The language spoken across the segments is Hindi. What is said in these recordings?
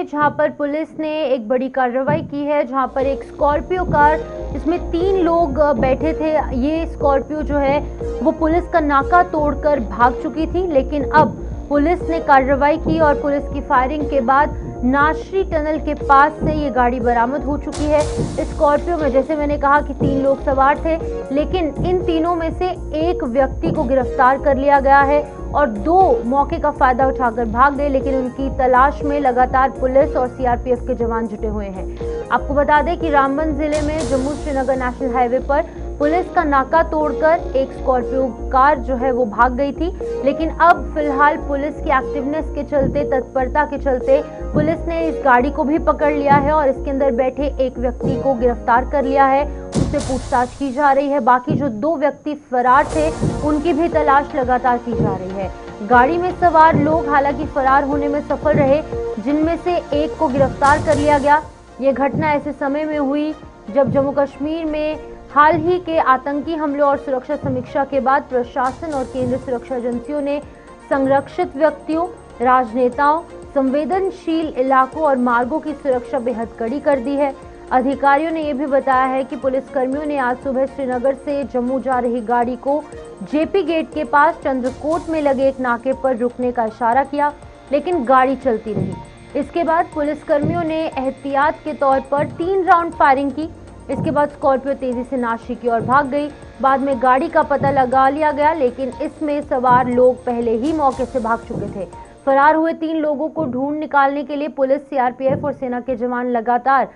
है जहां पर पुलिस ने एक बड़ी कार्रवाई की है, जहां पर एक स्कॉर्पियो कार जिसमें 3 लोग बैठे थे, ये स्कॉर्पियो जो है वो पुलिस का नाका तोड़कर भाग चुकी थी। लेकिन अब पुलिस ने कार्रवाई की और पुलिस की फायरिंग के बाद नाशरी टनल के पास से ये गाड़ी बरामद हो चुकी है। स्कॉर्पियो में जैसे मैंने कहा कि 3 लोग सवार थे, लेकिन इन तीनों में से एक व्यक्ति को गिरफ्तार कर लिया गया है और 2 मौके का फायदा उठाकर भाग गए। लेकिन उनकी तलाश में लगातार पुलिस और सीआरपीएफ के जवान जुटे हुए हैं। आपको बता दें कि रामबन जिले में जम्मू श्रीनगर नेशनल हाईवे पर पुलिस का नाका तोड़कर एक स्कॉर्पियो कार जो है वो भाग गई थी। लेकिन अब फिलहाल पुलिस की एक्टिवनेस के चलते, तत्परता के चलते पुलिस ने इस गाड़ी को भी पकड़ लिया है और इसके अंदर बैठे एक व्यक्ति को गिरफ्तार कर लिया है, उससे पूछताछ की जा रही है। बाकी जो 2 व्यक्ति फरार थे उनकी भी तलाश लगातार की जा रही है। गाड़ी में सवार लोग हालांकि फरार होने में सफल रहे, जिनमें से एक को गिरफ्तार कर लिया गया। ये घटना ऐसे समय में हुई जब जम्मू कश्मीर में हाल ही के आतंकी हमलों और सुरक्षा समीक्षा के बाद प्रशासन और केंद्रीय सुरक्षा एजेंसियों ने संरक्षित व्यक्तियों, राजनेताओं, संवेदनशील इलाकों और मार्गों की सुरक्षा बेहद कड़ी कर दी है। अधिकारियों ने यह भी बताया है कि पुलिसकर्मियों ने आज सुबह श्रीनगर से जम्मू जा रही गाड़ी को जेपी गेट के पास चंद्रकोट में लगे एक नाके पर रुकने का इशारा किया, लेकिन गाड़ी चलती रही। इसके बाद पुलिसकर्मियों ने एहतियात के तौर पर 3 राउंड फायरिंग की। इसके बाद स्कॉर्पियो तेजी से नाशरी की ओर भाग गई। बाद में गाड़ी का पता लगा लिया गया, लेकिन इसमें सवार लोग पहले ही मौके से भाग चुके थे। फरार हुए 3 लोगों को ढूंढ निकालने के लिए पुलिस, सीआरपीएफ और सेना के जवान लगातार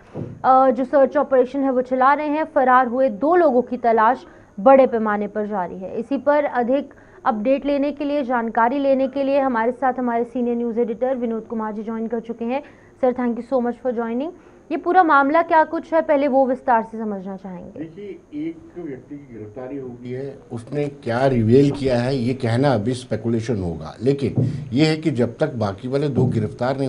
जो सर्च ऑपरेशन है वो चला रहे हैं। फरार हुए 2 लोगों की तलाश बड़े पैमाने पर जारी है। इसी पर अधिक अपडेट लेने के लिए, जानकारी लेने के लिए हमारे साथ हमारे senior news editor Vinod Kumar ji join कर चुके हैं। Sir, thank you so much for joining. ये पूरा मामला क्या कुछ है, पहले वो विस्तार से समझना चाहेंगे। देखिए, एक व्यक्ति की गिरफ्तारी हुई है, उसने क्या रिवील किया है ये कहना अभी स्पेकुलेशन होगा, लेकिन ये है कि जब तक बाकी वाले 2 गिरफ्तार नहीं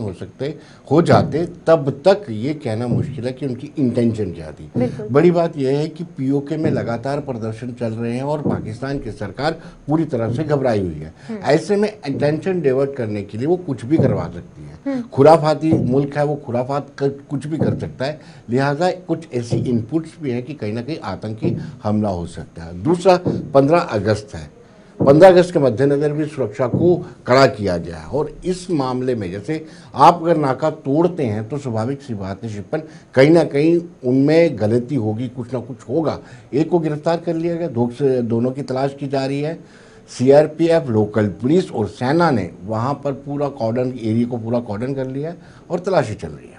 हो जाते तब तक ये कहना मुश्किल है कि उनकी इंटेंशन क्या थी। बड़ी बात यह है कि पीओके में लगातार प्रदर्शन चल रहे हैं और पाकिस्तान की सरकार पूरी तरह से घबराई हुई है। ऐसे में इंटेंशन डाइवर्ट करने के लिए वो कुछ भी करवा सकती है। खुराफाती मुल्क है, वो खुराफात कुछ भी कर सकता है, लिहाजा कुछ ऐसी इनपुट्स भी है कि कहीं ना कहीं आतंकी हमला हो सकता है। दूसरा 15 अगस्त है, 15 अगस्त के मद्देनजर भी सुरक्षा को कड़ा किया गया है और इस मामले में जैसे आप अगर नाका तोड़ते हैं तो स्वाभाविक सी बात है शिपन, कहीं ना कहीं उनमें गलती होगी, कुछ ना कुछ होगा। एक को गिरफ्तार कर लिया गया, दोनों की तलाश की जा रही है। सीआरपीएफ, लोकल पुलिस और सेना ने वहां पर पूरा कॉर्डन, एरिया को पूरा कॉर्डन कर लिया है और तलाशी चल रही है।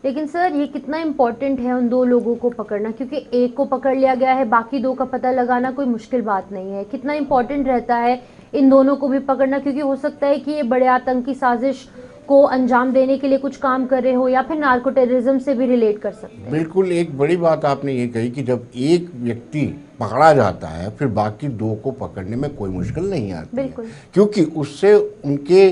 लेकिन सर, ये कितना इम्पोर्टेंट है उन 2 लोगों को पकड़ना, क्योंकि एक को पकड़ लिया गया है, बाकी 2 का पता लगाना कोई मुश्किल बात नहीं है। कितना इम्पोर्टेंट रहता है इन दोनों को भी पकड़ना, क्योंकि हो सकता है कि ये बड़े आतंकी साजिश को अंजाम देने के लिए कुछ काम कर रहे हो या फिर नार्को टेररिज्म से भी रिलेट कर सकते हैं। बिल्कुल, एक बड़ी बात आपने ये कही कि जब एक व्यक्ति पकड़ा जाता है फिर बाकी 2 को पकड़ने में कोई मुश्किल नहीं आती है, क्योंकि उससे उनके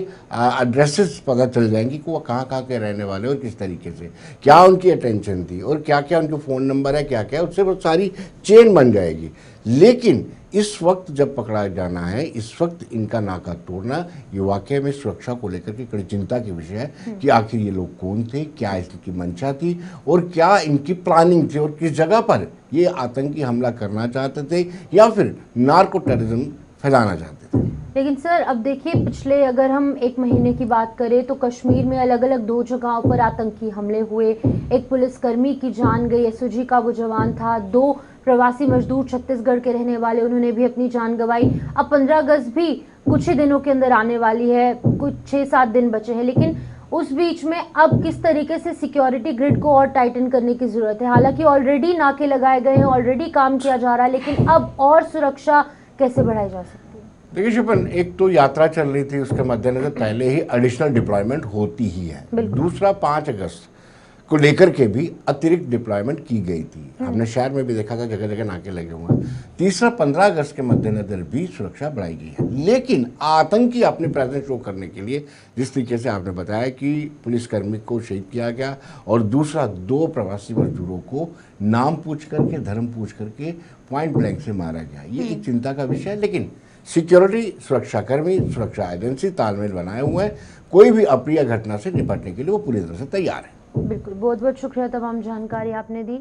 एड्रेसेस पता चल जाएंगी कि वो कहाँ के रहने वाले और किस तरीके से, क्या उनकी अटेंशन थी और क्या क्या उनके फ़ोन नंबर है, क्या क्या, उससे वो सारी चेन बन जाएगी। लेकिन इस वक्त जब पकड़ा जाना है, इस वक्त इनका नाका तोड़ना ये वाकई में सुरक्षा को लेकर के कड़ी चिंता के विषय है कि आखिर ये लोग कौन थे, क्या इनकी मंशा थी और क्या इनकी प्लानिंग थी और किस जगह पर ये आतंकी हमला करना चाहते थे या फिर नार्को टेररिज्म फैलाना चाहते थे। लेकिन सर, अब देखिए, पिछले अगर हम 1 महीने की बात करें तो कश्मीर में अलग अलग 2 जगहों पर आतंकी हमले हुए। एक पुलिसकर्मी की जान गई, एसओजी का वो जवान था। 2 प्रवासी मजदूर छत्तीसगढ़ के रहने वाले, उन्होंने भी अपनी जान गंवाई। अब 15 अगस्त भी कुछ ही दिनों के अंदर आने वाली है, कुछ 6-7 दिन बचे हैं। लेकिन उस बीच में अब किस तरीके से सिक्योरिटी ग्रिड को और टाइटन करने की जरूरत है। हालांकि ऑलरेडी नाके लगाए गए हैं, ऑलरेडी काम किया जा रहा है, लेकिन अब और सुरक्षा कैसे बढ़ाई जा सकती है? देखिए शिपन, एक तो यात्रा चल रही थी, उसके मद्देनजर पहले ही एडिशनल डिप्लॉयमेंट होती ही है। दूसरा 5 अगस्त को लेकर के भी अतिरिक्त डिप्लॉयमेंट की गई थी, हमने शहर में भी देखा था, जगह जगह नाके लगे हुए हैं। तीसरा 15 अगस्त के मद्देनजर भी सुरक्षा बढ़ाई गई है, लेकिन आतंकी अपनी प्रेजेंस शो करने के लिए जिस तरीके से आपने बताया कि पुलिसकर्मी को शहीद किया गया और दूसरा 2 प्रवासी मजदूरों को नाम पूछ करके, धर्म पूछ करके पॉइंट ब्लैंक से मारा गया, ये एक चिंता का विषय है। लेकिन सिक्योरिटी, सुरक्षाकर्मी, सुरक्षा एजेंसी तालमेल बनाए हुए हैं। कोई भी अप्रिय घटना से निपटने के लिए वो पूरी तरह से तैयार है। बिल्कुल, बहुत बहुत शुक्रिया, तमाम जानकारी आपने दी।